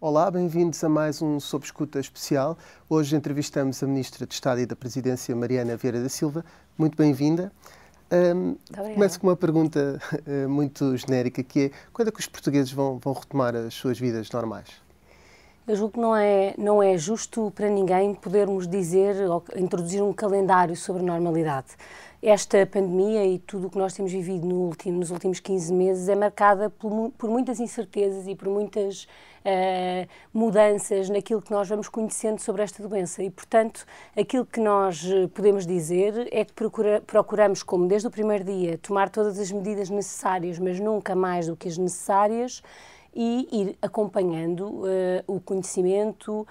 Olá, bem-vindos a mais um Sob Escuta especial. Hoje entrevistamos a Ministra de Estado e da Presidência, Mariana Vieira da Silva. Muito bem-vinda. Começo com uma pergunta muito genérica, que é: quando é que os portugueses vão retomar as suas vidas normais? Eu julgo que não é justo para ninguém podermos dizer ou introduzir um calendário sobre normalidade. Esta pandemia e tudo o que nós temos vivido nos últimos 15 meses é marcada por muitas incertezas e por muitas mudanças naquilo que nós vamos conhecendo sobre esta doença e, portanto, aquilo que nós podemos dizer é que procuramos, como desde o primeiro dia, tomar todas as medidas necessárias, mas nunca mais do que as necessárias, e ir acompanhando o conhecimento,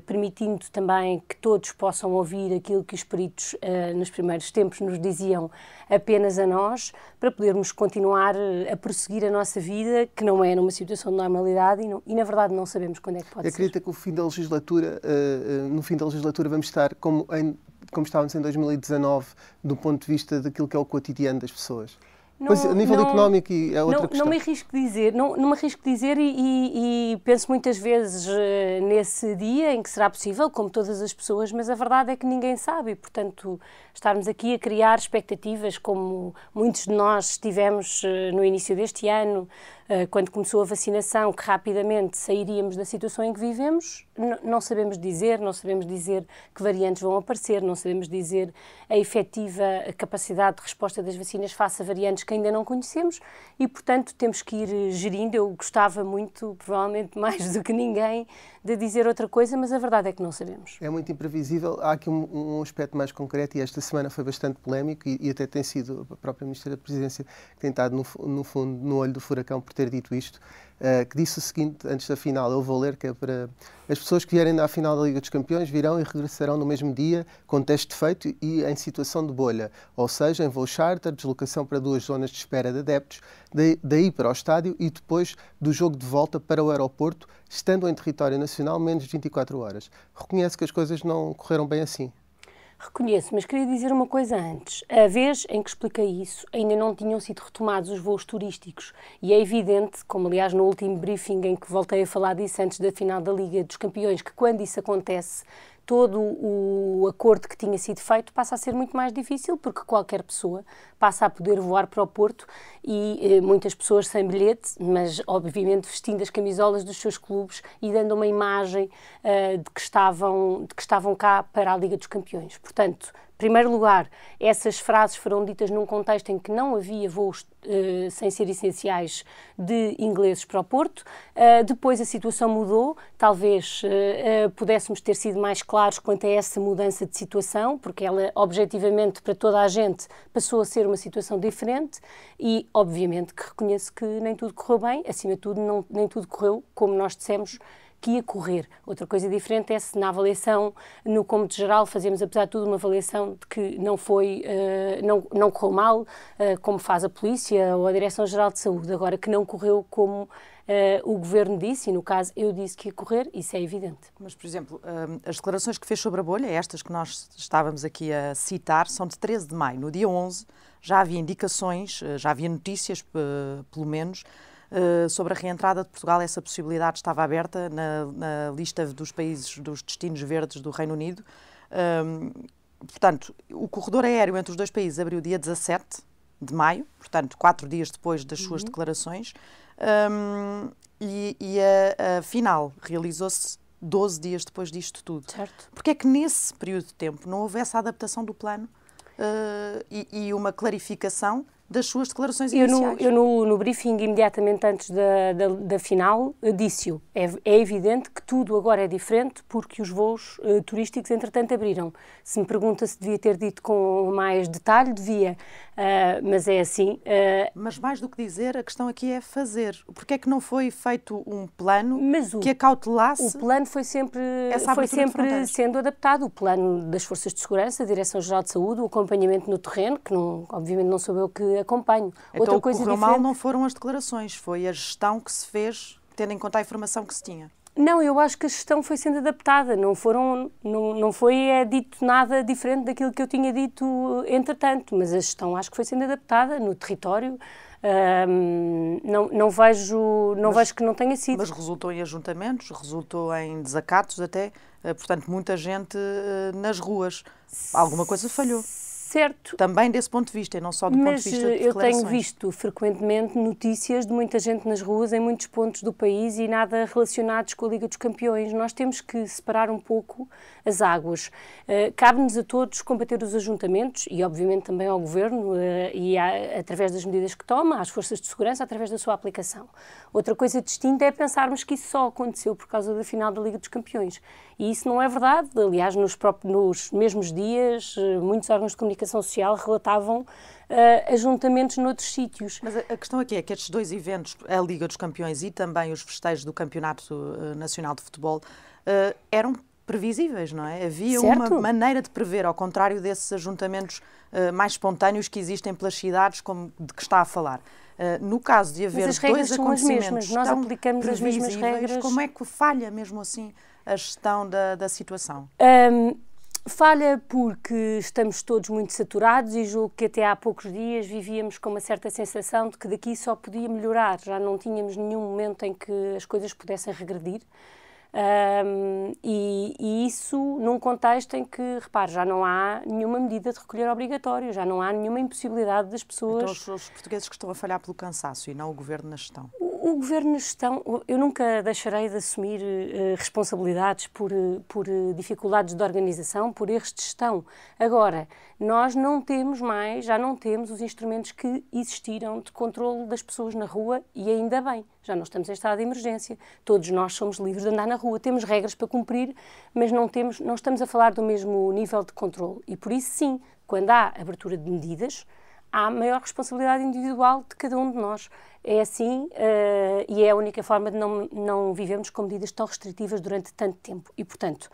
permitindo também que todos possam ouvir aquilo que os peritos nos primeiros tempos nos diziam apenas a nós, para podermos continuar a prosseguir a nossa vida, que não é numa situação de normalidade e na verdade não sabemos quando é que pode ser. Acredita que no fim da legislatura vamos estar como estávamos em 2019, do ponto de vista daquilo que é o cotidiano das pessoas? Pois, a nível económico é outra questão. Não me arrisco dizer e penso muitas vezes nesse dia em que será possível, como todas as pessoas, mas a verdade é que ninguém sabe e, portanto, estarmos aqui a criar expectativas como muitos de nós tivemos no início deste ano, quando começou a vacinação, que rapidamente sairíamos da situação em que vivemos, não sabemos dizer que variantes vão aparecer, não sabemos dizer a efetiva capacidade de resposta das vacinas face a variantes que ainda não conhecemos e, portanto, temos que ir gerindo. Eu gostava muito, provavelmente mais do que ninguém, de dizer outra coisa, mas a verdade é que não sabemos. É muito imprevisível. Há aqui um aspecto mais concreto e esta semana foi bastante polémico e até tem sido a própria Ministra da Presidência que tem estado, no fundo, no olho do furacão por ter dito isto, que disse o seguinte antes da final: eu vou ler, que é para as pessoas que vierem à final da Liga dos Campeões virão e regressarão no mesmo dia com teste feito e em situação de bolha, ou seja, em voo charter, deslocação para 2 zonas de espera de adeptos, daí para o estádio e depois do jogo de volta para o aeroporto, estando em território nacional menos de 24 horas. Reconhece que as coisas não correram bem assim? Reconheço, mas queria dizer uma coisa antes. A vez em que expliquei isso, ainda não tinham sido retomados os voos turísticos e é evidente, como aliás no último briefing em que voltei a falar disso antes da final da Liga dos Campeões, que quando isso acontece, todo o acordo que tinha sido feito passa a ser muito mais difícil, porque qualquer pessoa passa a poder voar para o Porto e muitas pessoas sem bilhete, mas obviamente vestindo as camisolas dos seus clubes e dando uma imagem de que estavam cá para a Liga dos Campeões. Portanto, em primeiro lugar, essas frases foram ditas num contexto em que não havia voos sem ser essenciais de ingleses para o Porto. Depois a situação mudou, talvez pudéssemos ter sido mais claros quanto a essa mudança de situação, porque ela, objetivamente, para toda a gente, passou a ser uma situação diferente e, obviamente, que reconheço que nem tudo correu bem, acima de tudo, nem tudo correu como nós dissemos que ia correr. Outra coisa diferente é se na avaliação, no cômputo geral, fazemos, apesar de tudo, uma avaliação de que não correu mal, como faz a Polícia ou a Direção-Geral de Saúde. Agora, que não correu como o Governo disse, e no caso eu disse que ia correr, isso é evidente. Mas, por exemplo, as declarações que fez sobre a bolha, estas que nós estávamos aqui a citar, são de 13 de maio. No dia 11 já havia indicações, já havia notícias, pelo menos, sobre a reentrada de Portugal. Essa possibilidade estava aberta na lista dos países, dos destinos verdes do Reino Unido. Portanto, o corredor aéreo entre os dois países abriu dia 17 de maio, portanto, 4 dias depois das suas declarações, e a final realizou-se 12 dias depois disto tudo. Certo. Porque é que nesse período de tempo não houve essa adaptação do plano e uma clarificação das suas declarações iniciais? Eu no briefing, imediatamente antes da final, disse-o. É evidente que tudo agora é diferente porque os voos turísticos, entretanto, abriram. Se me pergunta se devia ter dito com mais detalhe, devia, mas é assim. Mas mais do que dizer, a questão aqui é fazer. Porque é que não foi feito um plano que acautelasse? O plano foi sempre sendo adaptado. O plano das Forças de Segurança, a Direção-Geral de Saúde, o acompanhamento no terreno, que obviamente não sou eu que acompanho. Então, outra coisa correu diferente... mal não foram as declarações, foi a gestão que se fez, tendo em conta a informação que se tinha. Não, eu acho que a gestão foi sendo adaptada, não foi dito nada diferente daquilo que eu tinha dito entretanto, mas a gestão acho que foi sendo adaptada no território, Não vejo que não tenha sido. Mas resultou em ajuntamentos, resultou em desacatos até, portanto, muita gente nas ruas. Alguma coisa falhou. Certo. Também desse ponto de vista, e não só do ponto de vista de declarações. Mas eu tenho visto frequentemente notícias de muita gente nas ruas em muitos pontos do país e nada relacionados com a Liga dos Campeões. Nós temos que separar um pouco as águas. Cabe-nos a todos combater os ajuntamentos e, obviamente, também ao Governo através das medidas que toma, às forças de segurança, através da sua aplicação. Outra coisa distinta é pensarmos que isso só aconteceu por causa da final da Liga dos Campeões. E isso não é verdade. Aliás, nos mesmos dias, muitos órgãos de comunicação social relatavam ajuntamentos noutros sítios. Mas a questão aqui é que estes dois eventos, a Liga dos Campeões e também os festejos do Campeonato Nacional de Futebol, eram previsíveis, não é? Havia uma maneira de prever, ao contrário desses ajuntamentos mais espontâneos que existem pelas cidades, como de que está a falar. No caso de haver dois acontecimentos nós aplicamos as mesmas regras. Como é que falha mesmo assim a gestão da situação? Falha porque estamos todos muito saturados e julgo que até há poucos dias vivíamos com uma certa sensação de que daqui só podia melhorar. Já não tínhamos nenhum momento em que as coisas pudessem regredir. E isso num contexto em que, repare, já não há nenhuma medida de recolher obrigatório, já não há nenhuma impossibilidade das pessoas... Então os portugueses que estão a falhar pelo cansaço e não o Governo na gestão? O Governo na gestão, eu nunca deixarei de assumir responsabilidades por dificuldades de organização, por erros de gestão. Agora, nós não temos mais, já não temos os instrumentos que existiram de controlo das pessoas na rua e ainda bem, já não estamos em estado de emergência. Todos nós somos livres de andar na rua, temos regras para cumprir, mas não estamos a falar do mesmo nível de controlo. E por isso, sim, quando há abertura de medidas, há maior responsabilidade individual de cada um de nós. É assim e é a única forma de não vivermos com medidas tão restritivas durante tanto tempo. E, portanto,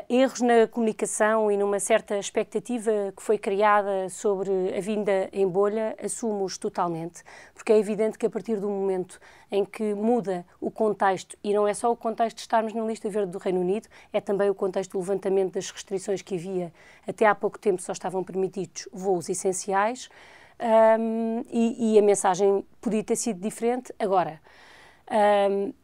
erros na comunicação e numa certa expectativa que foi criada sobre a vinda em bolha, assumo-os totalmente, porque é evidente que a partir do momento em que muda o contexto, e não é só o contexto de estarmos na lista verde do Reino Unido, é também o contexto do levantamento das restrições que havia. Até há pouco tempo só estavam permitidos voos essenciais e a mensagem podia ter sido diferente. Agora,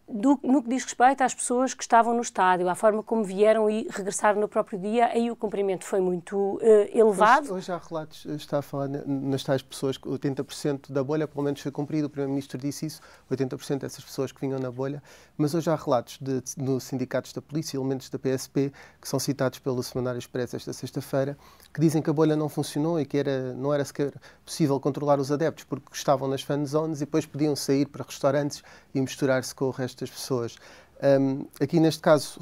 no que diz respeito às pessoas que estavam no estádio, à forma como vieram e regressaram no próprio dia, aí o cumprimento foi muito elevado. Hoje há relatos, está a falar nas tais pessoas, que 80% da bolha pelo menos foi cumprido, o Primeiro-Ministro disse isso, 80% dessas pessoas que vinham na bolha, mas hoje há relatos nos sindicatos da polícia, elementos da PSP, que são citados pelo Semanário Expresso esta sexta-feira, que dizem que a bolha não funcionou e que não era sequer possível controlar os adeptos, porque estavam nas fan zones e depois podiam sair para restaurantes e misturar-se com o resto das pessoas. Aqui neste caso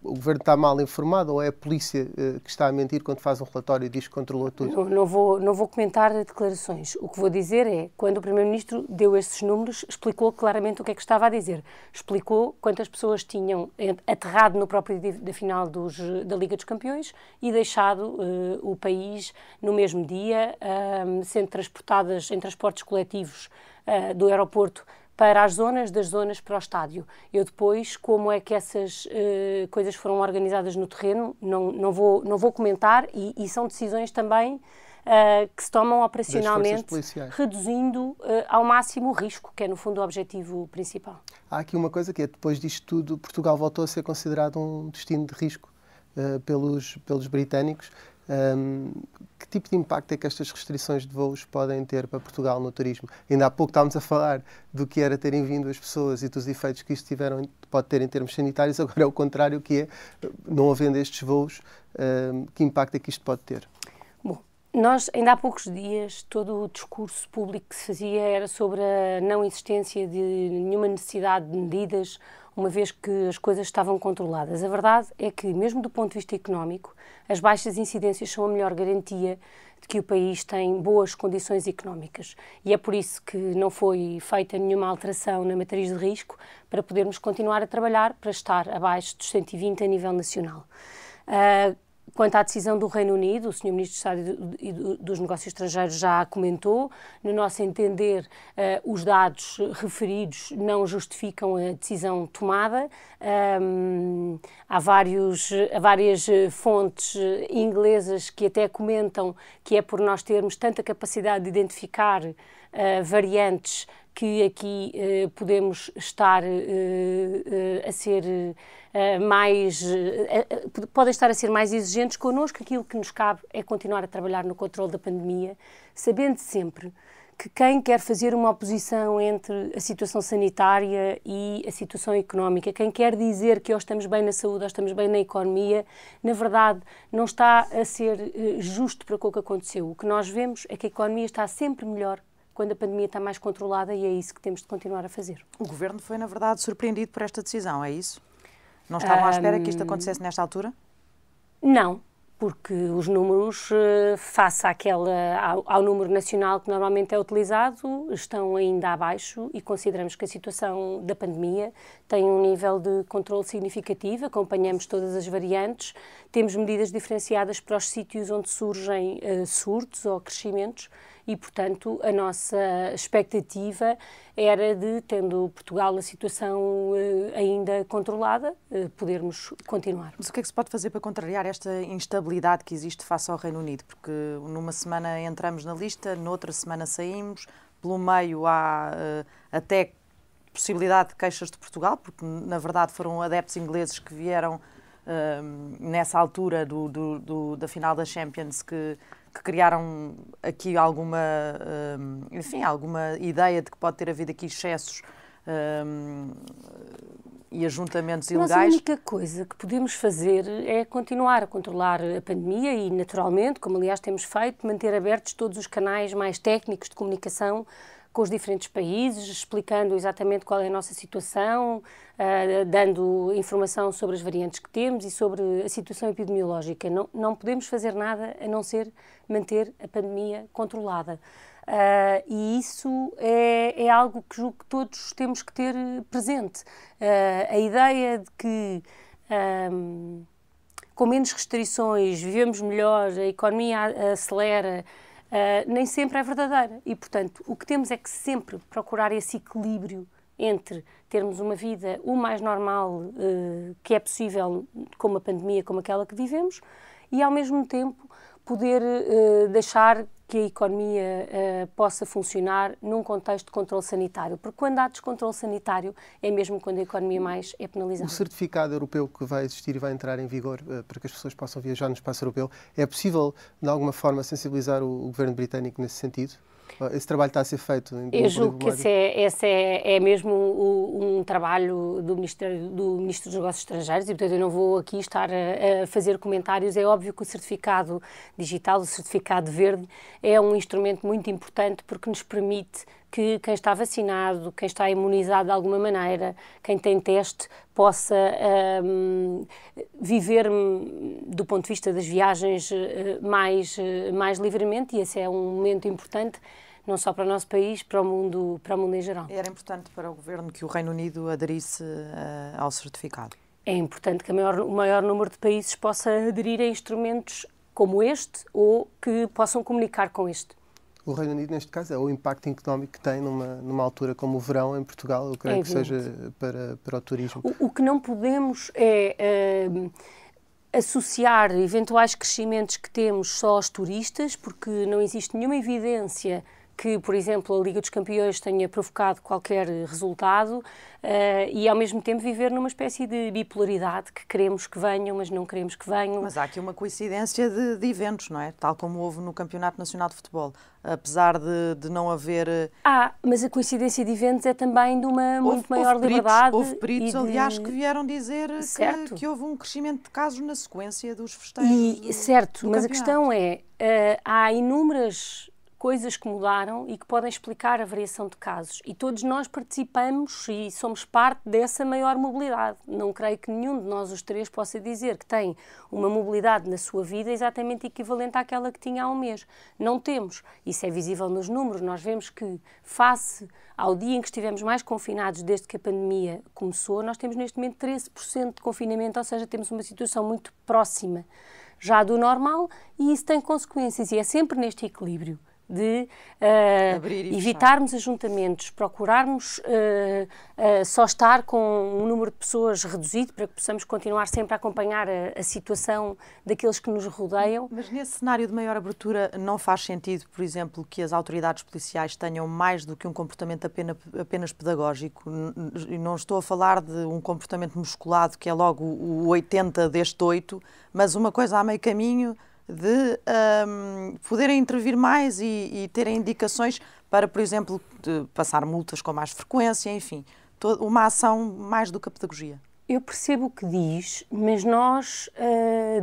o Governo está mal informado ou é a polícia que está a mentir quando faz um relatório e diz que controlou tudo? Não vou comentar declarações. O que vou dizer é, quando o Primeiro-Ministro deu esses números, explicou claramente o que é que estava a dizer. Explicou quantas pessoas tinham aterrado no próprio dia da final da Liga dos Campeões e deixado o país no mesmo dia, sendo transportadas em transportes coletivos do aeroporto para as zonas, das zonas para o estádio. Eu depois, como é que essas coisas foram organizadas no terreno, não vou comentar e são decisões também que se tomam operacionalmente, reduzindo ao máximo o risco, que é no fundo o objetivo principal. Há aqui uma coisa que é, depois disto tudo, Portugal voltou a ser considerado um destino de risco pelos britânicos. Que tipo de impacto é que estas restrições de voos podem ter para Portugal no turismo? Ainda há pouco estávamos a falar do que era terem vindo as pessoas e dos efeitos que isto pode ter em termos sanitários, agora é o contrário, que é, não havendo estes voos, que impacto é que isto pode ter? Bom, nós, ainda há poucos dias, todo o discurso público que se fazia era sobre a não existência de nenhuma necessidade de medidas, uma vez que as coisas estavam controladas. A verdade é que, mesmo do ponto de vista económico, as baixas incidências são a melhor garantia de que o país tem boas condições económicas. E é por isso que não foi feita nenhuma alteração na matriz de risco para podermos continuar a trabalhar para estar abaixo dos 120 a nível nacional. Quanto à decisão do Reino Unido, o Sr. Ministro de Estado e dos Negócios Estrangeiros já comentou. No nosso entender, os dados referidos não justificam a decisão tomada. Há várias fontes inglesas que até comentam que é por nós termos tanta capacidade de identificar variantes que aqui podemos estar a ser podem estar a ser mais exigentes connosco. Aquilo que nos cabe é continuar a trabalhar no controle da pandemia, sabendo sempre que quem quer fazer uma oposição entre a situação sanitária e a situação económica, quem quer dizer que ou estamos bem na saúde ou estamos bem na economia, na verdade não está a ser justo para com o que aconteceu. O que nós vemos é que a economia está sempre melhor quando a pandemia está mais controlada, e é isso que temos de continuar a fazer. O Governo foi, na verdade, surpreendido por esta decisão, é isso? Não estavam à espera que isto acontecesse nesta altura? Não, porque os números, face ao número nacional que normalmente é utilizado, estão ainda abaixo, e consideramos que a situação da pandemia tem um nível de controle significativo. Acompanhamos todas as variantes, temos medidas diferenciadas para os sítios onde surgem surtos ou crescimentos, e, portanto, a nossa expectativa era de, tendo Portugal a situação ainda controlada, podermos continuar. Mas o que é que se pode fazer para contrariar esta instabilidade que existe face ao Reino Unido? Porque numa semana entramos na lista, noutra semana saímos, pelo meio há até possibilidade de queixas de Portugal, porque na verdade foram adeptos ingleses que vieram nessa altura da final da Champions que criaram aqui alguma ideia de que pode ter havido aqui excessos e ajuntamentos ilegais. Nós, a única coisa que podemos fazer é continuar a controlar a pandemia e, naturalmente, como aliás temos feito, manter abertos todos os canais mais técnicos de comunicação com os diferentes países, explicando exatamente qual é a nossa situação, dando informação sobre as variantes que temos e sobre a situação epidemiológica. Não podemos fazer nada a não ser manter a pandemia controlada. E isso é algo que julgo que todos temos que ter presente. A ideia de que com menos restrições vivemos melhor, a economia acelera, nem sempre é verdadeira, e, portanto, o que temos é que sempre procurar esse equilíbrio entre termos uma vida o mais normal que é possível com uma pandemia como aquela que vivemos e, ao mesmo tempo, poder deixar que a economia possa funcionar num contexto de controle sanitário, porque quando há descontrole sanitário é mesmo quando a economia mais é penalizada. O certificado europeu que vai existir e vai entrar em vigor para que as pessoas possam viajar no espaço europeu, é possível de alguma forma sensibilizar o governo britânico nesse sentido? Esse trabalho está a ser feito? Eu julgo que esse é mesmo um trabalho do Ministro dos Negócios Estrangeiros, e, portanto, eu não vou aqui estar a fazer comentários. É óbvio que o certificado digital, o certificado verde, é um instrumento muito importante porque nos permite que quem está vacinado, quem está imunizado de alguma maneira, quem tem teste, possa viver, do ponto de vista das viagens, mais livremente, e esse é um momento importante, não só para o nosso país, para o mundo em geral. Era importante para o Governo que o Reino Unido aderisse ao certificado? É importante que o maior número de países possa aderir a instrumentos como este ou que possam comunicar com este. O Reino Unido, neste caso, é o impacto económico que tem numa altura como o verão em Portugal, eu creio que seja para o turismo. O que não podemos é associar eventuais crescimentos que temos só aos turistas, porque não existe nenhuma evidência que, por exemplo, a Liga dos Campeões tenha provocado qualquer resultado, e ao mesmo tempo viver numa espécie de bipolaridade, que queremos que venham, mas não queremos que venham. Mas há aqui uma coincidência de eventos, não é? Tal como houve no Campeonato Nacional de Futebol. Apesar de não haver... mas a coincidência de eventos é também de uma muito maior liberdade. Houve peritos, aliás, que vieram dizer que houve um crescimento de casos na sequência dos festejos. Certo, mas a questão é, há inúmeras coisas que mudaram e que podem explicar a variação de casos. E todos nós participamos e somos parte dessa maior mobilidade. Não creio que nenhum de nós, os três, possa dizer que tem uma mobilidade na sua vida exatamente equivalente àquela que tinha há um mês. Não temos. Isso é visível nos números. Nós vemos que, face ao dia em que estivemos mais confinados desde que a pandemia começou, nós temos neste momento 13% de confinamento, ou seja, temos uma situação muito próxima já do normal, e isso tem consequências, e é sempre neste equilíbrio de evitarmos ajuntamentos, procurarmos só estar com um número de pessoas reduzido para que possamos continuar sempre a acompanhar a situação daqueles que nos rodeiam. Mas nesse cenário de maior abertura não faz sentido, por exemplo, que as autoridades policiais tenham mais do que um comportamento apenas pedagógico? E não estou a falar de um comportamento musculado, que é logo o 80 deste 8, mas uma coisa a meio caminho de poderem intervir mais e terem indicações para, por exemplo, passar multas com mais frequência, enfim, uma ação mais do que a pedagogia. Eu percebo o que diz, mas nós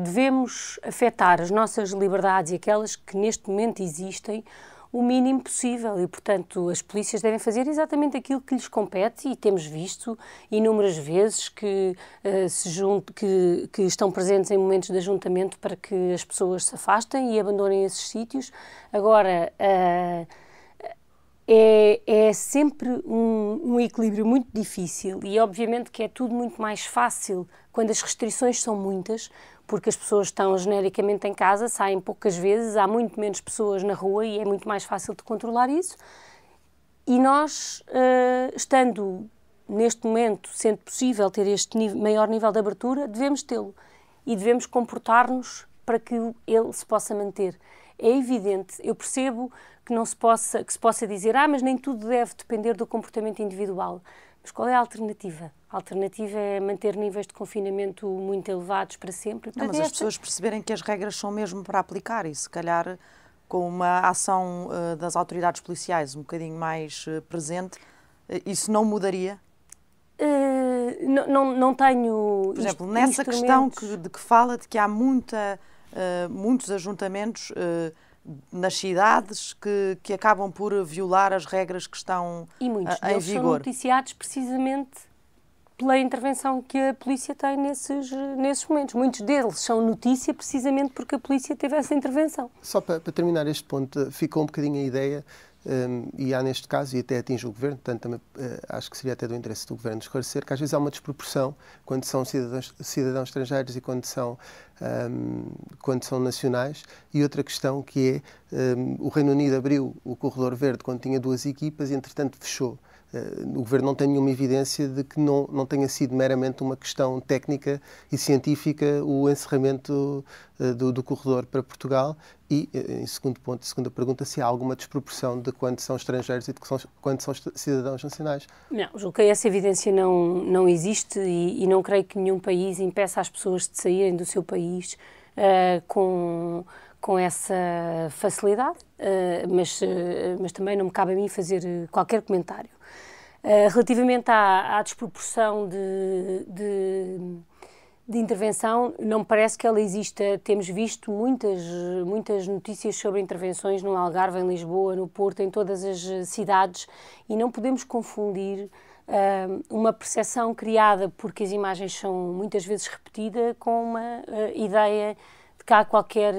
devemos afetar as nossas liberdades e aquelas que neste momento existem o mínimo possível e, portanto, as polícias devem fazer exatamente aquilo que lhes compete, e temos visto inúmeras vezes que, que estão presentes em momentos de ajuntamento para que as pessoas se afastem e abandonem esses sítios. Agora, é sempre um equilíbrio muito difícil, e obviamente que é tudo muito mais fácil quando as restrições são muitas, porque as pessoas estão genericamente em casa, saem poucas vezes, há muito menos pessoas na rua e é muito mais fácil de controlar isso. E nós, estando neste momento, sendo possível ter este maior nível de abertura, devemos tê-lo e devemos comportar-nos para que ele se possa manter. É evidente, eu percebo que se possa dizer, mas nem tudo deve depender do comportamento individual. Mas qual é a alternativa? A alternativa é manter níveis de confinamento muito elevados para sempre. Não, mas as pessoas perceberem que as regras são mesmo para aplicar, e se calhar com uma ação das autoridades policiais um bocadinho mais presente, isso não mudaria? Não tenho. Por exemplo, nessa questão de que fala de que há muitos ajuntamentos nas cidades que acabam por violar as regras que estão em vigor. E muitos deles são noticiados precisamente pela intervenção que a polícia tem nesses momentos. Muitos deles são notícia precisamente porque a polícia teve essa intervenção. Só para terminar este ponto, ficou um bocadinho a ideia, e há neste caso, e até atinge o Governo, portanto também acho que seria até do interesse do Governo esclarecer, que às vezes há uma desproporção quando são cidadãos estrangeiros e quando são nacionais. E outra questão que é, o Reino Unido abriu o corredor verde quando tinha 2 equipas e entretanto fechou. O Governo não tem nenhuma evidência de que não tenha sido meramente uma questão técnica e científica o encerramento do corredor para Portugal. E, em segundo ponto, segunda pergunta, se há alguma desproporção de quando são estrangeiros e de quando são cidadãos nacionais. Não, julgo que essa evidência não existe, e não creio que nenhum país impeça as pessoas de saírem do seu país com essa facilidade, mas também não me cabe a mim fazer qualquer comentário. Relativamente à desproporção de intervenção, não me parece que ela exista. Temos visto muitas notícias sobre intervenções no Algarve, em Lisboa, no Porto, em todas as cidades, e não podemos confundir uma percepção criada porque as imagens são muitas vezes repetidas com uma ideia de que há qualquer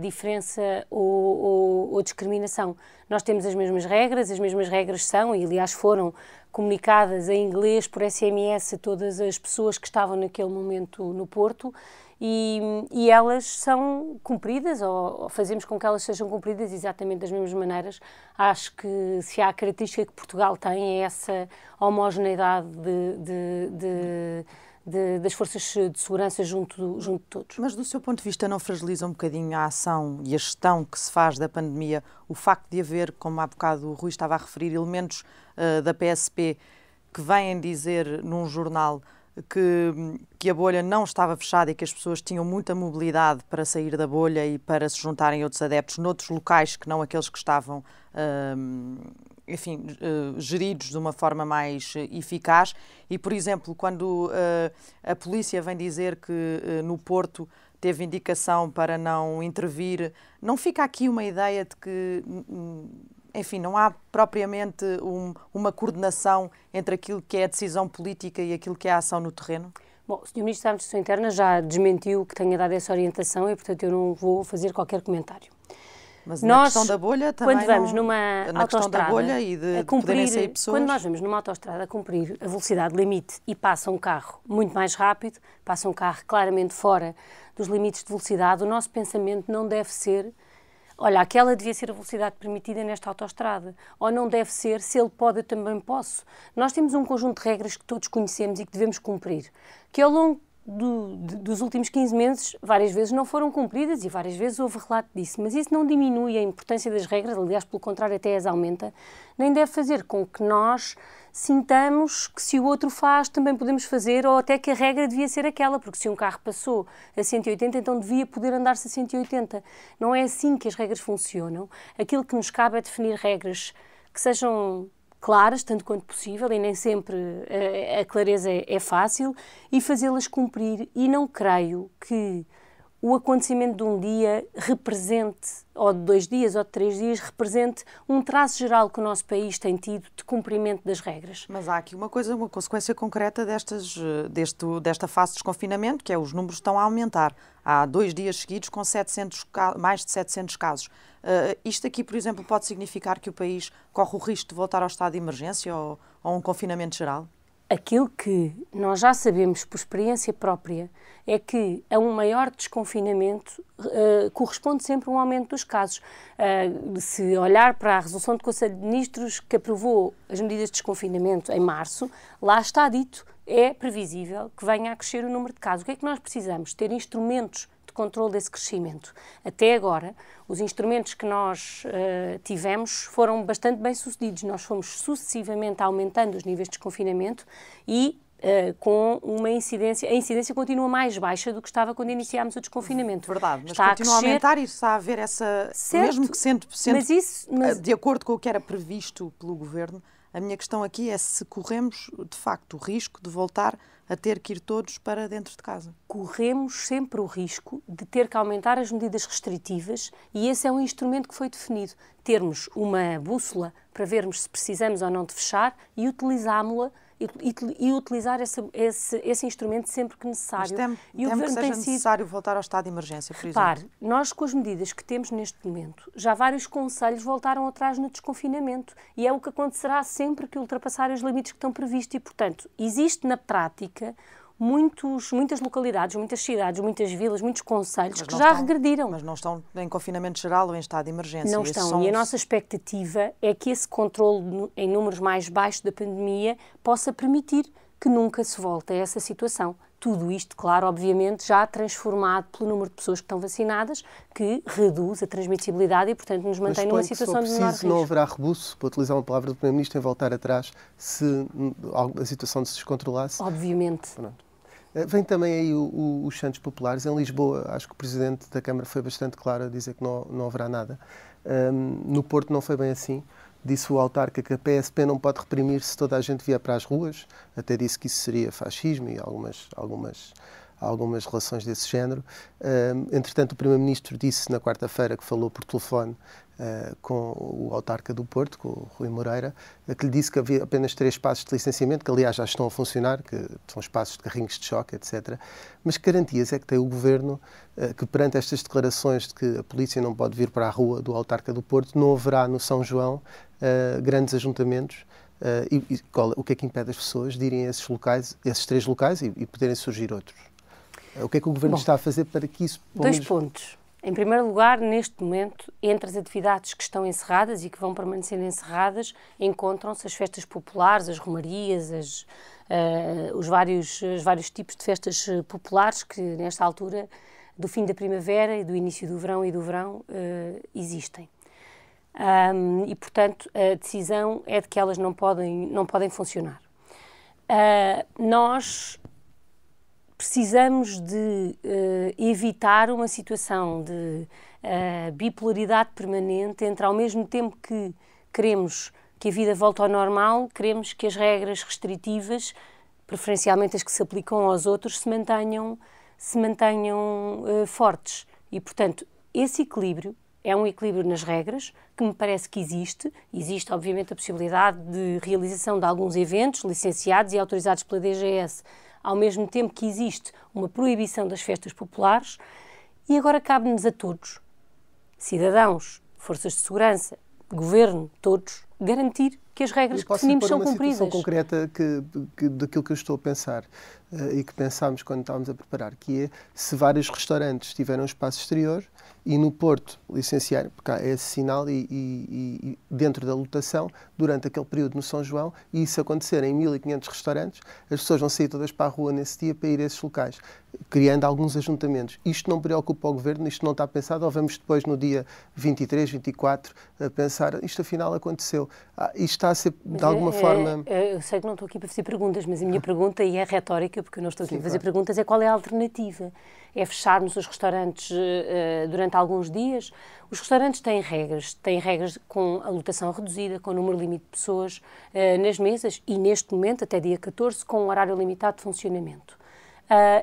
diferença ou discriminação. Nós temos as mesmas regras são, e aliás foram comunicadas em inglês por SMS a todas as pessoas que estavam naquele momento no Porto, e elas são cumpridas, ou fazemos com que elas sejam cumpridas exatamente das mesmas maneiras. Acho que se há a característica que Portugal tem é essa homogeneidade das forças de segurança junto de todos. Mas do seu ponto de vista não fragiliza um bocadinho a ação e a gestão que se faz da pandemia o facto de haver, como há bocado o Rui estava a referir, elementos da PSP que vêm dizer num jornal que a bolha não estava fechada e que as pessoas tinham muita mobilidade para sair da bolha e para se juntarem a outros adeptos noutros locais que não aqueles que estavam geridos de uma forma mais eficaz. E, por exemplo, quando a polícia vem dizer que no Porto teve indicação para não intervir. Não fica aqui uma ideia de que, enfim, não há propriamente uma coordenação entre aquilo que é a decisão política e aquilo que é a ação no terreno? Bom, o Sr. Ministro da Administração Interna já desmentiu que tenha dado essa orientação e, portanto, eu não vou fazer qualquer comentário. Mas na questão da bolha também quando vamos numa questão da bolha e de poderem sair pessoas... Quando nós vamos numa autoestrada a cumprir a velocidade limite e passa um carro muito mais rápido, passa um carro claramente fora dos limites de velocidade, o nosso pensamento não deve ser: olha, aquela devia ser a velocidade permitida nesta autoestrada. Ou não deve ser: se ele pode, eu também posso. Nós temos um conjunto de regras que todos conhecemos e que devemos cumprir, que ao longo dos últimos 15 meses várias vezes não foram cumpridas e várias vezes houve relato disso. Mas isso não diminui a importância das regras, aliás, pelo contrário, até as aumenta, nem deve fazer com que nós sintamos que se o outro faz também podemos fazer, ou até que a regra devia ser aquela, porque se um carro passou a 180, então devia poder andar-se a 180. Não é assim que as regras funcionam. Aquilo que nos cabe é definir regras que sejam claras, tanto quanto possível, e nem sempre a clareza é fácil, e fazê-las cumprir. E não creio que o acontecimento de um dia represente, ou de 2 dias, ou de 3 dias, represente um traço geral que o nosso país tem tido de cumprimento das regras. Mas há aqui uma consequência concreta desta fase de desconfinamento, que é os números estão a aumentar. Há 2 dias seguidos com mais de 700 casos. Isto aqui, por exemplo, pode significar que o país corre o risco de voltar ao estado de emergência ou a um confinamento geral? Aquilo que nós já sabemos por experiência própria é que a um maior desconfinamento corresponde sempre a um aumento dos casos. Se olhar para a resolução do Conselho de Ministros que aprovou as medidas de desconfinamento em março, lá está dito: é previsível que venha a crescer o número de casos. O que é que nós precisamos? Ter instrumentos de controle desse crescimento. Até agora, os instrumentos que nós tivemos foram bastante bem-sucedidos. Nós fomos sucessivamente aumentando os níveis de desconfinamento e com uma incidência... A incidência continua mais baixa do que estava quando iniciámos o desconfinamento. Verdade, mas continua a aumentar e está a haver essa... Certo, mesmo que sendo de acordo com o que era previsto pelo Governo, a minha questão aqui é se corremos, de facto, o risco de voltar a ter que ir todos para dentro de casa. Corremos sempre o risco de ter que aumentar as medidas restritivas e esse é um instrumento que foi definido. Termos uma bússola para vermos se precisamos ou não de fechar e utilizámo-la e utilizar esse instrumento sempre que necessário. Mas temo que seja necessário voltar ao estado de emergência, por exemplo. Repare, nós com as medidas que temos neste momento, já vários concelhos voltaram atrás no desconfinamento e é o que acontecerá sempre que ultrapassarem os limites que estão previstos e, portanto, existe na prática muitas localidades, muitas cidades, muitas vilas, muitos concelhos que já regrediram. Mas não estão em confinamento geral ou em estado de emergência. Não estão. E a nossa expectativa é que esse controle em números mais baixos da pandemia possa permitir que nunca se volte a essa situação. Tudo isto, claro, obviamente, já transformado pelo número de pessoas que estão vacinadas, que reduz a transmissibilidade e, portanto, nos mantém numa situação de menor risco. Não haverá rebuço, para utilizar uma palavra do Primeiro-Ministro, em voltar atrás se a situação se descontrolasse? Obviamente. Pronto. Vem também aí os Santos Populares. Em Lisboa, acho que o Presidente da Câmara foi bastante claro a dizer que não haverá nada. No Porto não foi bem assim. Disse o autarca que a PSP não pode reprimir se toda a gente vier para as ruas. Até disse que isso seria fascismo e algumas relações desse género. Entretanto, o Primeiro-Ministro disse na quarta-feira que falou por telefone com o autarca do Porto, com o Rui Moreira, que lhe disse que havia apenas 3 espaços de licenciamento, que aliás já estão a funcionar, que são espaços de carrinhos de choque, etc. Mas que garantias é que tem o Governo que perante estas declarações de que a polícia não pode vir para a rua do autarca do Porto, não haverá no São João grandes ajuntamentos? O que é que impede as pessoas de irem a esses 3 locais e poderem surgir outros? O que é que o Governo está a fazer para que isso... 2 pontos. Em primeiro lugar, neste momento, entre as atividades que estão encerradas e que vão permanecer encerradas, encontram-se as festas populares, as romarias, os vários tipos de festas populares que, nesta altura, do fim da primavera e do início do verão existem. E, portanto, a decisão é de que elas não podem funcionar. Nós precisamos de evitar uma situação de bipolaridade permanente entre, ao mesmo tempo que queremos que a vida volte ao normal, queremos que as regras restritivas, preferencialmente as que se aplicam aos outros, se mantenham se mantenham fortes. E, portanto, esse equilíbrio é um equilíbrio nas regras, que me parece que existe. Existe, obviamente, a possibilidade de realização de alguns eventos licenciados e autorizados pela DGS, ao mesmo tempo que existe uma proibição das festas populares. E agora cabe-nos a todos, cidadãos, forças de segurança, governo, todos, garantir que as regras que definimos são cumpridas. Uma situação concreta daquilo que eu estou a pensar e que pensámos quando estávamos a preparar, que é se vários restaurantes tiveram um espaço exterior e no Porto licenciarem, porque há esse sinal e dentro da lotação, durante aquele período no São João, e isso acontecer em 1.500 restaurantes, as pessoas vão sair todas para a rua nesse dia para ir a esses locais, criando alguns ajuntamentos. Isto não preocupa o Governo, isto não está pensado, ou vamos depois no dia 23, 24, a pensar, isto afinal aconteceu. Isto está a ser, de alguma forma... Eu sei que não estou aqui para fazer perguntas, mas a minha pergunta, e é retórica, porque eu não estou aqui a fazer perguntas, é qual é a alternativa? É fecharmos os restaurantes durante alguns dias? Os restaurantes têm regras com a lotação reduzida, com o número limite de pessoas nas mesas e, neste momento, até dia 14, com um horário limitado de funcionamento.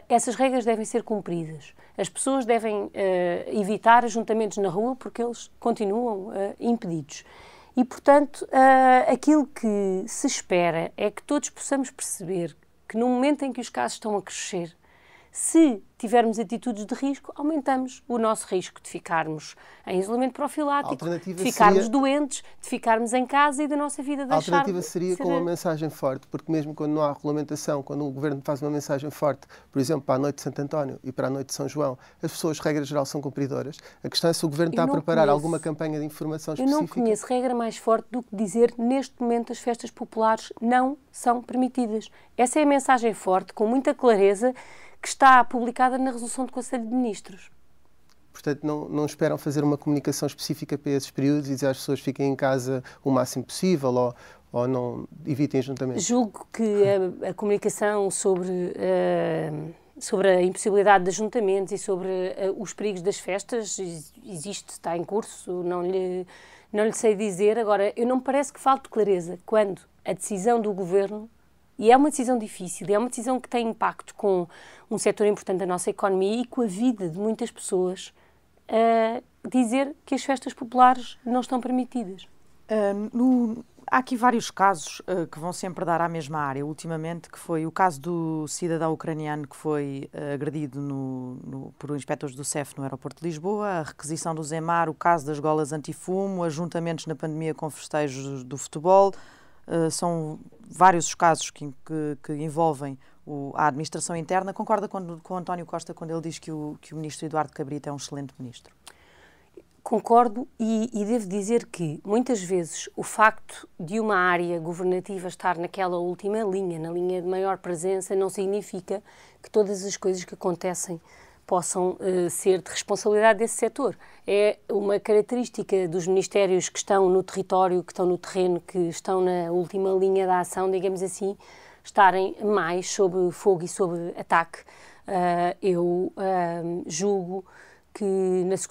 Essas regras devem ser cumpridas. As pessoas devem evitar ajuntamentos na rua porque eles continuam impedidos. E, portanto, aquilo que se espera é que todos possamos perceber que no momento em que os casos estão a crescer, se tivermos atitudes de risco, aumentamos o nosso risco de ficarmos em isolamento profilático, de ficarmos doentes, de ficarmos em casa e da nossa vida deixar... A alternativa seria com uma mensagem forte, porque mesmo quando não há regulamentação, quando o Governo faz uma mensagem forte, por exemplo, para a noite de Santo António e para a noite de São João, as pessoas, regra geral, são cumpridoras. A questão é se o Governo está a preparar alguma campanha de informação específica. Eu não conheço regra mais forte do que dizer, neste momento, as festas populares não são permitidas. Essa é a mensagem forte, com muita clareza, que está publicada na resolução do Conselho de Ministros. Portanto, não esperam fazer uma comunicação específica para esses períodos e dizer às pessoas fiquem em casa o máximo possível ou não evitem ajuntamentos? Julgo que a comunicação sobre a impossibilidade de ajuntamentos e sobre os perigos das festas existe, está em curso, não lhe sei dizer. Agora, eu não me parece que falte clareza quando a decisão do Governo, e é uma decisão difícil, é uma decisão que tem impacto com um setor importante da nossa economia e com a vida de muitas pessoas, dizer que as festas populares não estão permitidas. Há aqui vários casos que vão sempre dar à mesma área, ultimamente, que foi o caso do cidadão ucraniano que foi agredido por inspectores do CEF no aeroporto de Lisboa, a requisição do Zemar, o caso das golas antifumo, ajuntamentos na pandemia com festejos do futebol. São vários os casos que envolvem a administração interna. Concorda com António Costa quando ele diz que o ministro Eduardo Cabrita é um excelente ministro? Concordo e devo dizer que, muitas vezes, o facto de uma área governativa estar naquela última linha, na linha de maior presença, não significa que todas as coisas que acontecem possam ser de responsabilidade desse setor. É uma característica dos ministérios que estão no território, que estão no terreno, que estão na última linha da ação, digamos assim, estarem mais sob fogo e sob ataque. Eu julgo que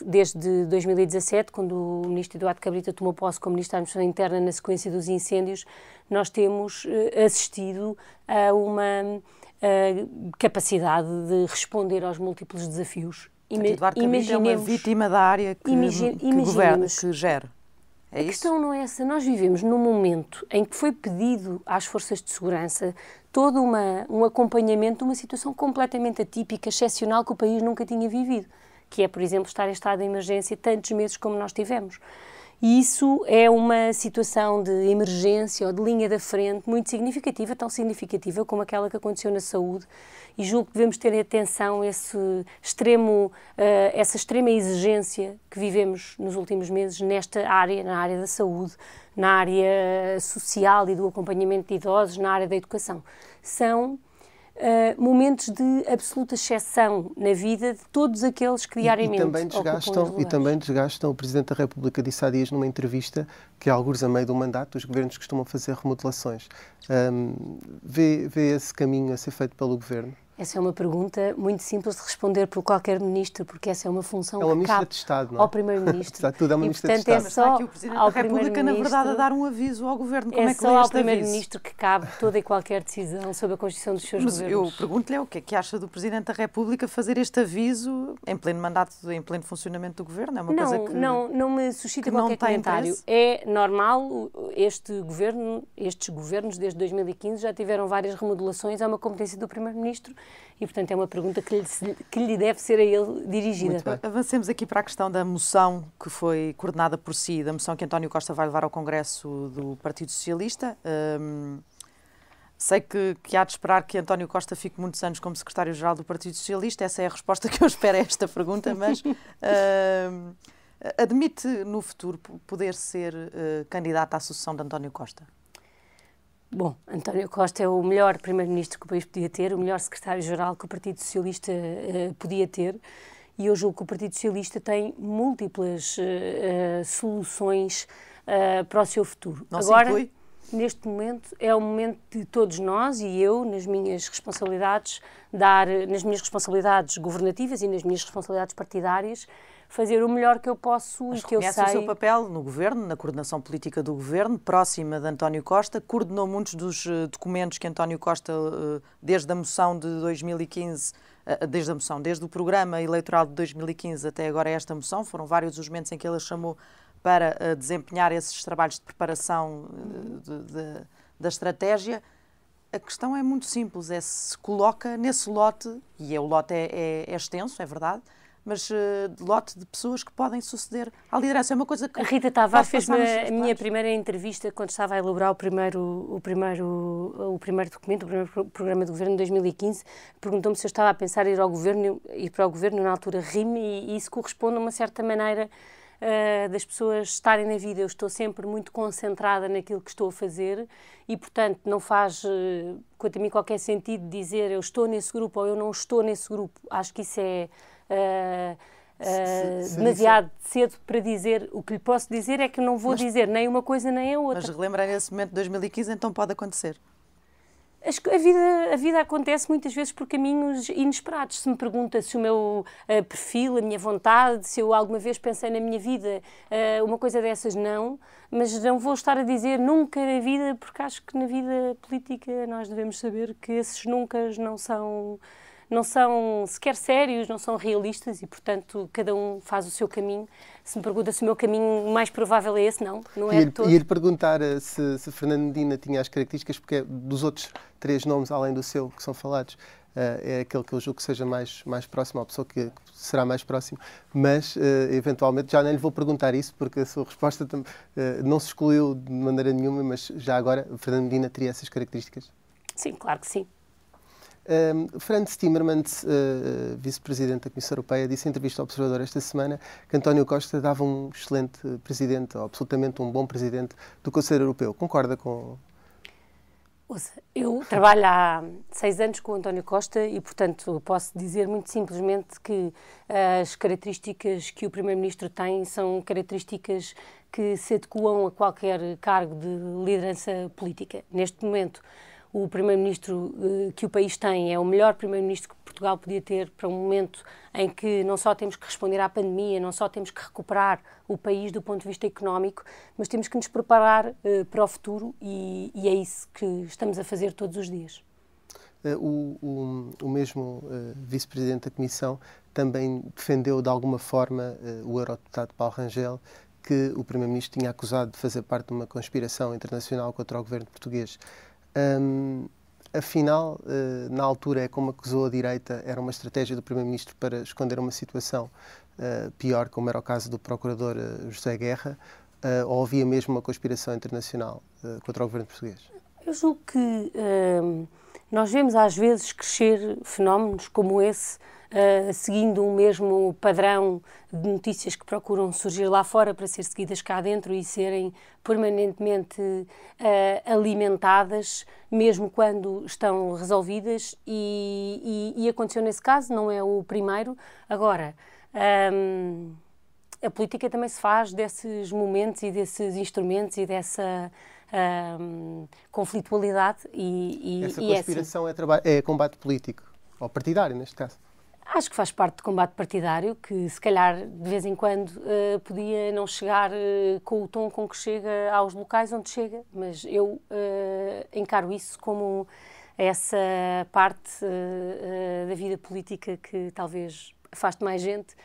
desde 2017, quando o ministro Eduardo Cabrita tomou posse como ministro da Administração Interna na sequência dos incêndios, nós temos assistido a uma capacidade de responder aos múltiplos desafios. Eduardo Cabrita é uma vítima da área que governa, que gera. A questão não é essa. Nós vivemos num momento em que foi pedido às forças de segurança todo um acompanhamento de uma situação completamente atípica, excepcional, que o país nunca tinha vivido, que é, por exemplo, estar em estado de emergência tantos meses como nós tivemos. E isso é uma situação de emergência ou de linha da frente muito significativa, tão significativa como aquela que aconteceu na saúde, e julgo que devemos ter atenção a essa extrema exigência que vivemos nos últimos meses nesta área, na área da saúde, na área social e do acompanhamento de idosos, na área da educação. São momentos de absoluta exceção na vida de todos aqueles que diariamente também desgastam. O Presidente da República disse há dias numa entrevista que, alguns a meio do mandato, os governos costumam fazer remodelações. Vê esse caminho a ser feito pelo Governo? Essa é uma pergunta muito simples de responder por qualquer ministro, porque essa é uma função é uma que cabe de Estado, não é? ao Primeiro-Ministro. Está tudo a uma e, ministra portanto, de Estado. Mas está aqui o Presidente da República, na verdade, a dar um aviso ao Governo. Como é que lê este aviso? É só ao Primeiro-Ministro que cabe toda e qualquer decisão sobre a constituição dos seus governos. Eu pergunto-lhe o que é que acha do Presidente da República fazer este aviso em pleno mandato, em pleno funcionamento do Governo? É uma coisa que não me suscita qualquer comentário. Interesse? É normal, estes governos desde 2015 já tiveram várias remodelações, é uma competência do Primeiro-Ministro e, portanto, é uma pergunta que lhe deve ser a ele dirigida. Avancemos aqui para a questão da moção que foi coordenada por si, da moção que António Costa vai levar ao Congresso do Partido Socialista. Sei que há de esperar que António Costa fique muitos anos como secretário-geral do Partido Socialista, essa é a resposta que eu espero a esta pergunta, mas admite no futuro poder ser candidato à sucessão de António Costa? Bom, António Costa é o melhor primeiro-ministro que o país podia ter, o melhor secretário-geral que o Partido Socialista podia ter, e eu julgo que o Partido Socialista tem múltiplas soluções para o seu futuro. Não Agora, se inclui? Neste momento, é o momento de todos nós e eu, nas minhas responsabilidades governativas e nas minhas responsabilidades partidárias, fazer o melhor que eu posso. Mas e que eu sei. Reconhece o seu papel no Governo, na coordenação política do Governo, próxima de António Costa, coordenou muitos dos documentos que António Costa, desde a moção de 2015, desde o programa eleitoral de 2015 até agora esta moção, foram vários os momentos em que ele a chamou para desempenhar esses trabalhos de preparação da estratégia. A questão é muito simples, se coloca nesse lote, e o lote é extenso, é verdade, mas lote de pessoas que podem suceder à liderança. É uma coisa que... A Rita Tavares fez-me a minha primeira entrevista quando estava a elaborar o primeiro documento, o primeiro programa de governo de 2015, perguntou-me se eu estava a pensar ir para o governo, na altura rime, e isso corresponde a uma certa maneira das pessoas estarem na vida. Eu estou sempre muito concentrada naquilo que estou a fazer e, portanto, não faz, quanto a mim, qualquer sentido dizer eu estou nesse grupo ou eu não estou nesse grupo. Acho que isso é demasiado cedo para dizer. O que lhe posso dizer é que não vou dizer nem uma coisa nem a outra. Mas relembrar esse momento de 2015, então pode acontecer. A vida acontece muitas vezes por caminhos inesperados. Se me pergunta se o meu perfil, a minha vontade, se eu alguma vez pensei na minha vida, uma coisa dessas não, mas não vou estar a dizer nunca na vida, porque acho que na vida política nós devemos saber que esses nunca não são sequer sérios, não são realistas e, portanto, cada um faz o seu caminho. Se me pergunta se o meu caminho mais provável é esse, não é de todo. Ia-lhe perguntar se Fernando Medina tinha as características, porque dos outros 3 nomes, além do seu, que são falados, é aquele que eu julgo que seja mais próximo, a pessoa que será mais próximo, mas, eventualmente, já nem lhe vou perguntar isso, porque a sua resposta não se excluiu de maneira nenhuma, mas já agora, Fernando Medina teria essas características? Sim, claro que sim. Frans Timmermans, vice-presidente da Comissão Europeia, disse em entrevista ao Observador esta semana que António Costa dava um excelente presidente, ou absolutamente um bom presidente do Conselho Europeu. Concorda com... Eu trabalho há 6 anos com o António Costa e, portanto, posso dizer muito simplesmente que as características que o Primeiro-Ministro tem são características que se adequam a qualquer cargo de liderança política. Neste momento, o Primeiro-Ministro que o país tem é o melhor Primeiro-Ministro que Portugal podia ter para um momento em que não só temos que responder à pandemia, não só temos que recuperar o país do ponto de vista económico, mas temos que nos preparar para o futuro e é isso que estamos a fazer todos os dias. O mesmo vice-presidente da Comissão também defendeu de alguma forma o eurodeputado Paulo Rangel, que o Primeiro-Ministro tinha acusado de fazer parte de uma conspiração internacional contra o governo português. Afinal, na altura, como acusou a direita, era uma estratégia do Primeiro-Ministro para esconder uma situação pior, como era o caso do procurador José Guerra, ou havia mesmo uma conspiração internacional contra o governo português? Eu julgo que nós vemos às vezes crescer fenómenos como esse, seguindo o mesmo padrão de notícias que procuram surgir lá fora para ser seguidas cá dentro e serem permanentemente alimentadas, mesmo quando estão resolvidas, e aconteceu nesse caso, não é o primeiro. Agora, a política também se faz desses momentos e desses instrumentos e dessa conflitualidade. Essa conspiração é combate político? ou partidário neste caso? Acho que faz parte do combate partidário, que se calhar de vez em quando podia não chegar com o tom com que chega aos locais onde chega, mas eu encaro isso como essa parte da vida política que talvez afaste mais gente,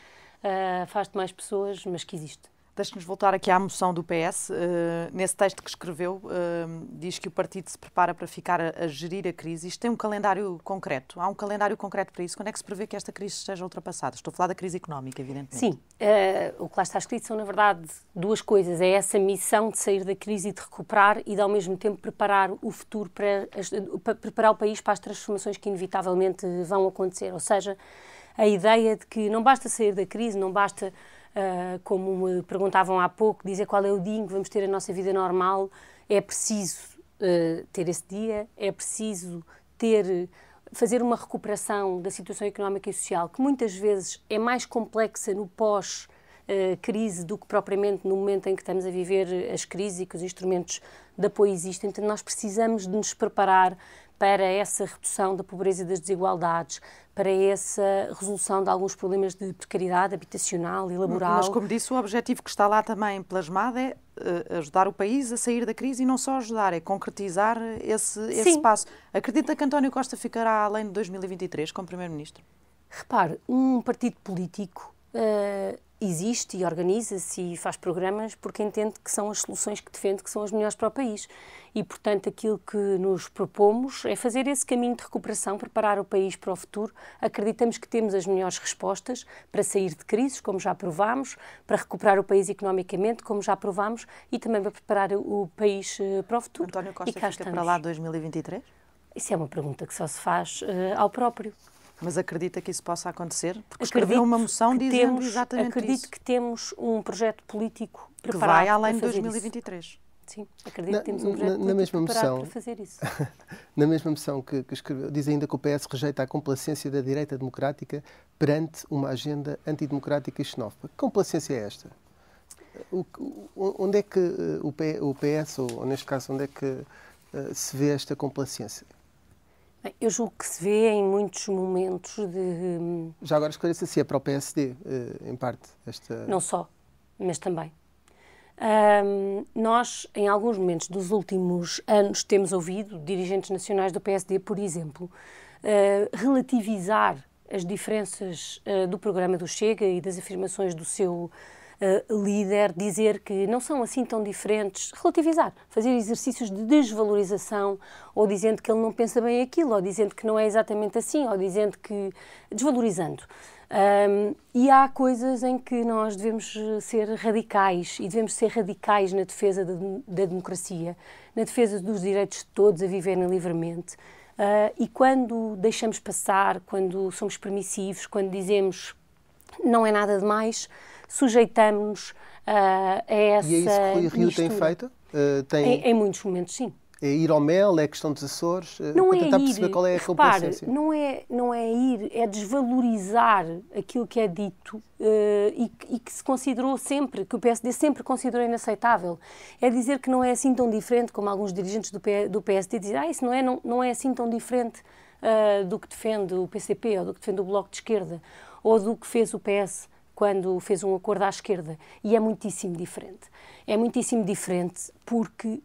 afaste mais pessoas, mas que existe. Deixe-nos voltar aqui à moção do PS. Nesse texto que escreveu, diz que o partido se prepara para ficar a gerir a crise. Isto tem um calendário concreto? Há um calendário concreto para isso? Quando é que se prevê que esta crise esteja ultrapassada? Estou a falar da crise económica, evidentemente. Sim. O que lá está escrito são, na verdade, duas coisas. É essa missão de sair da crise e de recuperar e, ao mesmo tempo, preparar o futuro, para preparar o país para as transformações que, inevitavelmente, vão acontecer. Ou seja, a ideia de que não basta sair da crise, não basta... como me perguntavam há pouco, dizer qual é o dia em que vamos ter a nossa vida normal. É preciso ter esse dia, é preciso fazer uma recuperação da situação económica e social, que muitas vezes é mais complexa no pós-crise do que propriamente no momento em que estamos a viver as crises e que os instrumentos de apoio existem. Então, nós precisamos de nos preparar para essa redução da pobreza e das desigualdades, para essa resolução de alguns problemas de precariedade habitacional e laboral. Mas, como disse, o objetivo que está lá também plasmado é ajudar o país a sair da crise e não só ajudar, é concretizar esse passo. Acredita que António Costa ficará além de 2023 como Primeiro-Ministro? Repare, um partido político existe e organiza-se e faz programas porque entende que são as soluções que defende, que são as melhores para o país. E, portanto, aquilo que nos propomos é fazer esse caminho de recuperação, preparar o país para o futuro. Acreditamos que temos as melhores respostas para sair de crises, como já provámos, para recuperar o país economicamente, como já provámos, e também para preparar o país para o futuro. António Costa fica para lá de 2023? Isso é uma pergunta que só se faz ao próprio. Mas acredita que isso possa acontecer? Porque escreveu uma moção dizendo exatamente isso. Acredito que temos um projeto político preparado que vai além de 2023. Isso. Sim, acredito que temos um projeto político preparado para fazer isso. Na mesma moção que escreveu, diz ainda que o PS rejeita a complacência da direita democrática perante uma agenda antidemocrática e xenófoba. Que complacência é esta? Onde é que o PS, ou neste caso, onde é que se vê esta complacência? Eu julgo que se vê em muitos momentos de... Já agora esclareça se é para o PSD, em parte, esta... Não só, mas também. Nós, em alguns momentos dos últimos anos, temos ouvido dirigentes nacionais do PSD, por exemplo, relativizar as diferenças do programa do Chega e das afirmações do seu líder, dizer que não são assim tão diferentes, relativizar, fazer exercícios de desvalorização, ou dizendo que ele não pensa bem aquilo, ou dizendo que não é exatamente assim, ou dizendo que... desvalorizando. E há coisas em que nós devemos ser radicais, e devemos ser radicais na defesa da democracia, na defesa dos direitos de todos a viverem livremente. E quando deixamos passar, quando somos permissivos, quando dizemos não é nada demais, sujeitamos-nos a essa mistura. E é isso que o Rio tem feito? Em muitos momentos, sim. É ir ao mel, é questão dos Açores? Não para é tentar ir, perceber qual é a complacência. Não é ir, é desvalorizar aquilo que é dito e que se considerou sempre, que o PSD sempre considerou inaceitável. É dizer que não é assim tão diferente, como alguns dirigentes do PSD dizem, isso não é assim tão diferente do que defende o PCP, ou do que defende o Bloco de Esquerda, ou do que fez o PS quando fez um acordo à esquerda. E é muitíssimo diferente. É muitíssimo diferente porque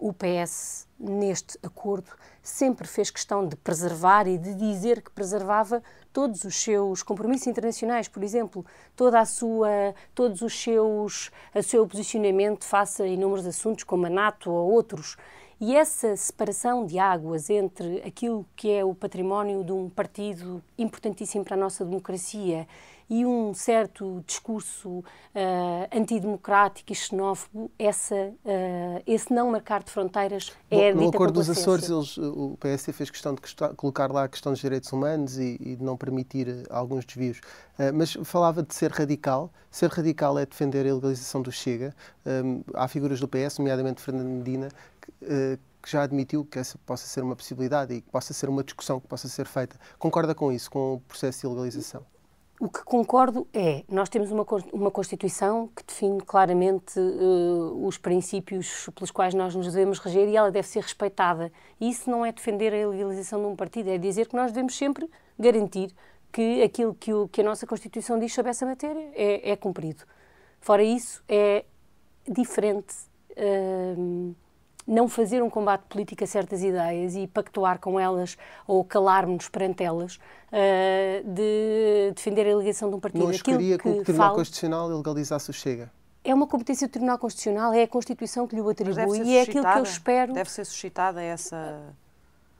o PS, neste acordo, sempre fez questão de preservar e de dizer que preservava todos os seus compromissos internacionais, por exemplo, todos o seu posicionamento face a inúmeros assuntos, como a NATO ou outros. E essa separação de águas entre aquilo que é o património de um partido importantíssimo para a nossa democracia e um certo discurso antidemocrático e xenófobo, esse não marcar de fronteiras é a dita complacência. No Acordo dos Açores, o PSD fez questão de colocar lá a questão dos direitos humanos e de não permitir alguns desvios. Mas falava de ser radical. Ser radical é defender a legalização do Chega. Há figuras do PS, nomeadamente Fernando Medina, que já admitiu que essa possa ser uma possibilidade e que possa ser uma discussão que possa ser feita. Concorda com isso, com o processo de legalização? O que concordo nós temos uma Constituição que define claramente os princípios pelos quais nós nos devemos reger e ela deve ser respeitada. E isso não é defender a legalização de um partido, é dizer que nós devemos sempre garantir que aquilo que a nossa Constituição diz sobre essa matéria é cumprido. Fora isso, é diferente não fazer um combate político a certas ideias e pactuar com elas ou calarmos perante elas, de defender a ligação de um partido. Não escolheria que o Tribunal Constitucional ilegalizasse o Chega? É uma competência do Tribunal Constitucional, é a Constituição que lhe o atribui e é aquilo que eu espero... Deve ser suscitada essa...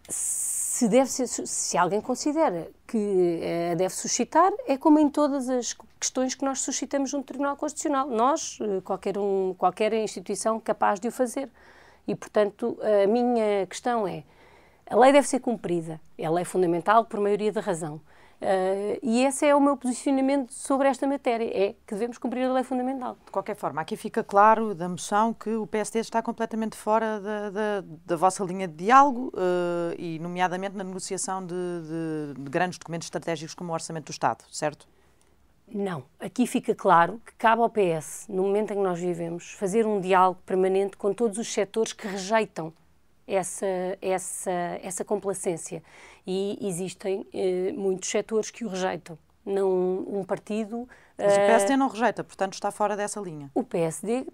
Se alguém considera que a deve suscitar, é como em todas as questões que nós suscitamos no Tribunal Constitucional. Nós, qualquer instituição capaz de o fazer. E, portanto, a minha questão é, a lei deve ser cumprida, ela é fundamental por maioria da razão. E esse é o meu posicionamento sobre esta matéria, é que devemos cumprir a lei fundamental. De qualquer forma, aqui fica claro da moção que o PSD está completamente fora da vossa linha de diálogo e, nomeadamente, na negociação de grandes documentos estratégicos como o Orçamento do Estado, certo? Não. Aqui fica claro que cabe ao PS, no momento em que nós vivemos, fazer um diálogo permanente com todos os setores que rejeitam essa complacência. E existem muitos setores que o rejeitam. Não um partido... Mas o PSD não rejeita, portanto está fora dessa linha. O PSD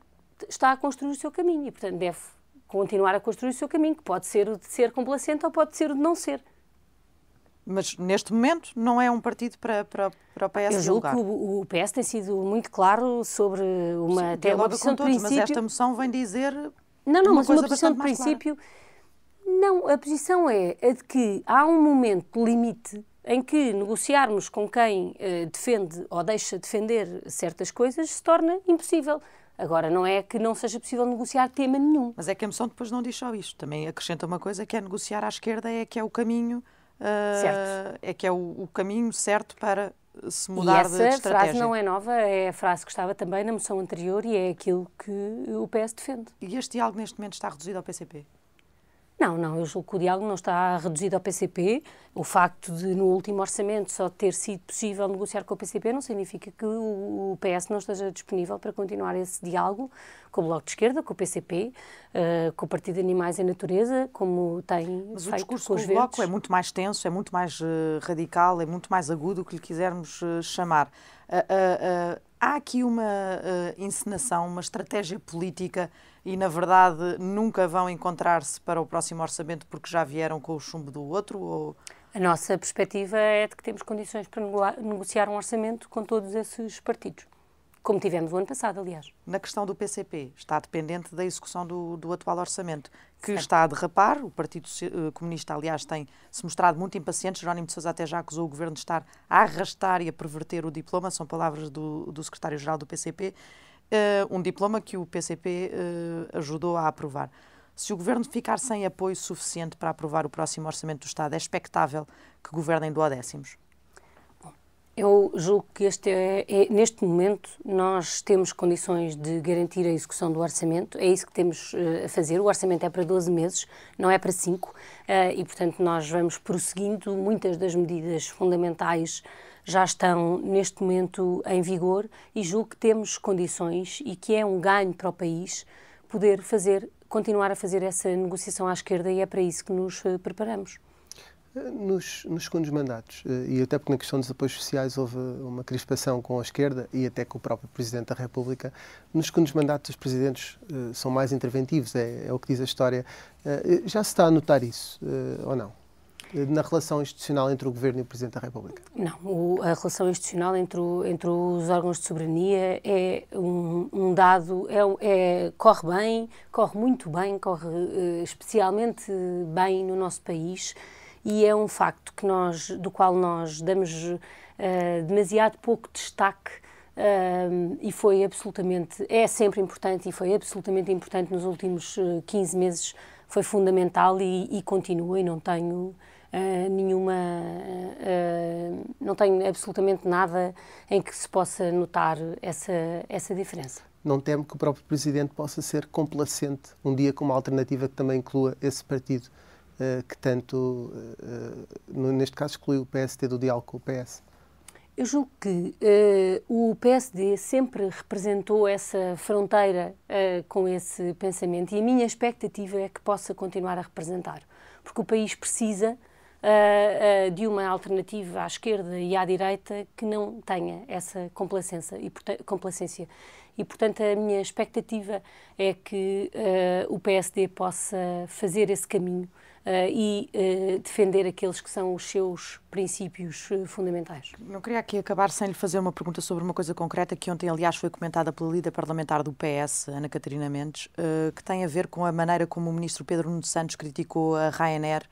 está a construir o seu caminho e, portanto, deve continuar a construir o seu caminho, que pode ser o de ser complacente ou pode ser o de não ser. Mas, neste momento, não é um partido para o PS Eu julgo que o PS tem sido muito claro sobre uma posição de princípio... Mas esta moção vem dizer uma posição de princípio... Não, a posição é a de que há um momento limite em que negociarmos com quem defende ou deixa defender certas coisas se torna impossível. Agora, não é que não seja possível negociar tema nenhum. Mas é que a moção depois não diz só isto. Também acrescenta uma coisa, que é negociar à esquerda, que é o caminho... certo. É que é o caminho certo para se mudar de estratégia. Essa frase não é nova, é a frase que estava também na moção anterior e é aquilo que o PS defende. E este diálogo neste momento está reduzido ao PCP? Não, eu julgo que o diálogo não está reduzido ao PCP. O facto de, no último orçamento, só ter sido possível negociar com o PCP não significa que o PS não esteja disponível para continuar esse diálogo com o Bloco de Esquerda, com o PCP, com o Partido de Animais e Natureza, como tem feito com os Verdes. Mas o discurso com o Bloco é muito mais tenso, é muito mais radical, é muito mais agudo, o que lhe quisermos chamar. Há aqui uma encenação, uma estratégia política e, na verdade, nunca vão encontrar-se para o próximo orçamento porque já vieram com o chumbo do outro? Ou... A nossa perspectiva é de que temos condições para negociar um orçamento com todos esses partidos, como tivemos o ano passado, aliás. Na questão do PCP, está dependente da execução do atual orçamento, que está a derrapar. O Partido Comunista, aliás, tem se mostrado muito impaciente. Jerónimo de Sousa até já acusou o Governo de estar a arrastar e a perverter o diploma, são palavras do Secretário-Geral do PCP, um diploma que o PCP ajudou a aprovar. Se o Governo ficar sem apoio suficiente para aprovar o próximo Orçamento do Estado, é expectável que governem duodécimos? Eu julgo que neste momento nós temos condições de garantir a execução do orçamento, é isso que temos a fazer. O orçamento é para 12 meses, não é para 5, e portanto nós vamos prosseguindo. Muitas das medidas fundamentais já estão neste momento em vigor e julgo que temos condições e que é um ganho para o país poder continuar a fazer essa negociação à esquerda e é para isso que nos preparamos. Nos segundos mandatos, e até porque na questão dos apoios sociais houve uma crispação com a esquerda e até com o próprio Presidente da República, nos segundos mandatos os presidentes são mais interventivos, é o que diz a história. Já se está a notar isso, ou não? Na relação institucional entre o Governo e o Presidente da República? Não, a relação institucional entre os órgãos de soberania é um dado, corre muito bem, corre especialmente bem no nosso país. E é um facto do qual nós damos demasiado pouco destaque e é sempre importante e foi absolutamente importante nos últimos 15 meses, foi fundamental e continua e não tenho não tenho absolutamente nada em que se possa notar essa diferença. Não teme que o próprio Presidente possa ser complacente um dia com uma alternativa que também inclua esse partido? Que tanto, neste caso, excluiu o PSD do diálogo com o PS? Eu julgo que o PSD sempre representou essa fronteira com esse pensamento e a minha expectativa é que possa continuar a representar, porque o país precisa de uma alternativa à esquerda e à direita que não tenha essa complacência. E, portanto, a minha expectativa é que o PSD possa fazer esse caminho e defender aqueles que são os seus princípios fundamentais. Não queria aqui acabar sem lhe fazer uma pergunta sobre uma coisa concreta que ontem, aliás, foi comentada pela líder parlamentar do PS, Ana Catarina Mendes, que tem a ver com a maneira como o ministro Pedro Nuno Santos criticou a Ryanair,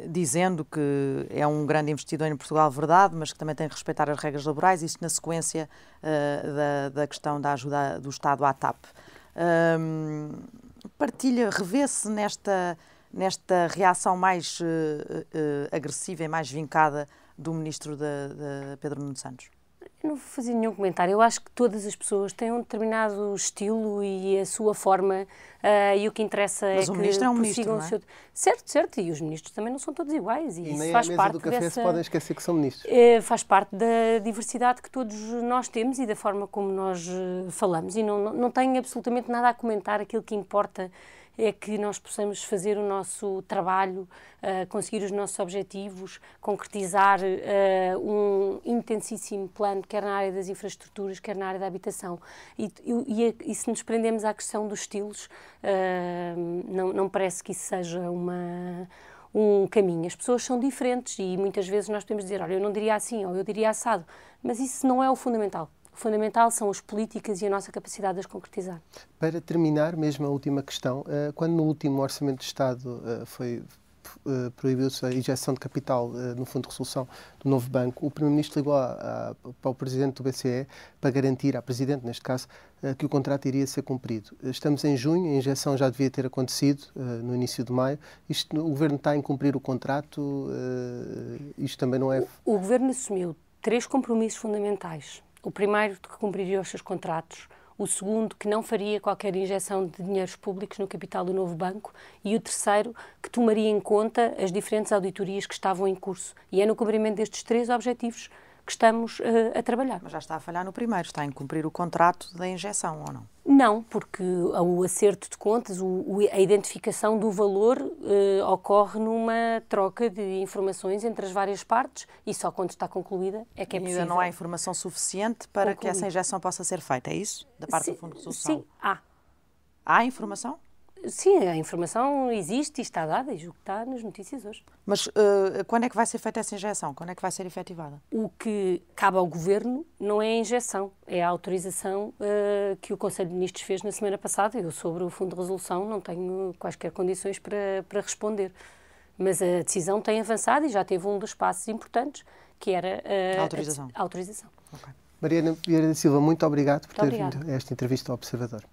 dizendo que é um grande investidor em Portugal, verdade, mas que também tem que respeitar as regras laborais, isso na sequência da questão da ajuda do Estado à TAP. Revê-se nesta reação mais agressiva e mais vincada do ministro Pedro Nuno Santos? Eu não vou fazer nenhum comentário. Eu acho que todas as pessoas têm um determinado estilo e a sua forma, e o que interessa é que o ministro é um ministro, não é? Certo, e os ministros também não são todos iguais. E nem faz à mesa do café se podem esquecer que são ministros. Faz parte da diversidade que todos nós temos e da forma como nós falamos. E não tenho absolutamente nada a comentar. Aquilo que importa é que nós possamos fazer o nosso trabalho, conseguir os nossos objetivos, concretizar um intensíssimo plano, quer na área das infraestruturas, quer na área da habitação. E se nos prendemos à questão dos estilos, não parece que isso seja um caminho. As pessoas são diferentes e muitas vezes nós podemos dizer, olha, eu não diria assim ou eu diria assado, mas isso não é o fundamental. O fundamental são as políticas e a nossa capacidade de as concretizar. Para terminar, mesmo a última questão, quando no último Orçamento de Estado proibiu-se a injeção de capital no Fundo de Resolução do novo banco, o Primeiro-Ministro ligou para o Presidente do BCE para garantir, à Presidente neste caso, que o contrato iria ser cumprido. Estamos em junho, a injeção já devia ter acontecido no início de maio. O Governo está a incumprir o contrato? Isto também não é... O Governo assumiu 3 compromissos fundamentais. O primeiro, que cumpriria os seus contratos. O segundo, que não faria qualquer injeção de dinheiros públicos no capital do novo banco. E o terceiro, que tomaria em conta as diferentes auditorias que estavam em curso. E é no cumprimento destes 3 objetivos que estamos a trabalhar. Mas já está a falhar no primeiro, está a incumprir o contrato da injeção, ou não? Não, porque o acerto de contas, a identificação do valor ocorre numa troca de informações entre as várias partes e só quando está concluída é que é possível. Ainda não há informação suficiente para que essa injeção possa ser feita, é isso? Da parte do Fundo de Resolução? Sim, há. Há informação? Sim, a informação existe e está dada, e o que está nas notícias hoje. Mas quando é que vai ser feita essa injeção? Quando é que vai ser efetivada? O que cabe ao Governo não é a injeção, é a autorização que o Conselho de Ministros fez na semana passada. Eu, sobre o Fundo de Resolução, não tenho quaisquer condições para responder. Mas a decisão tem avançado e já teve um dos passos importantes, que era a autorização. A autorização. Okay. Mariana Vieira da Silva, muito obrigado por ter vindo a esta entrevista ao Observador.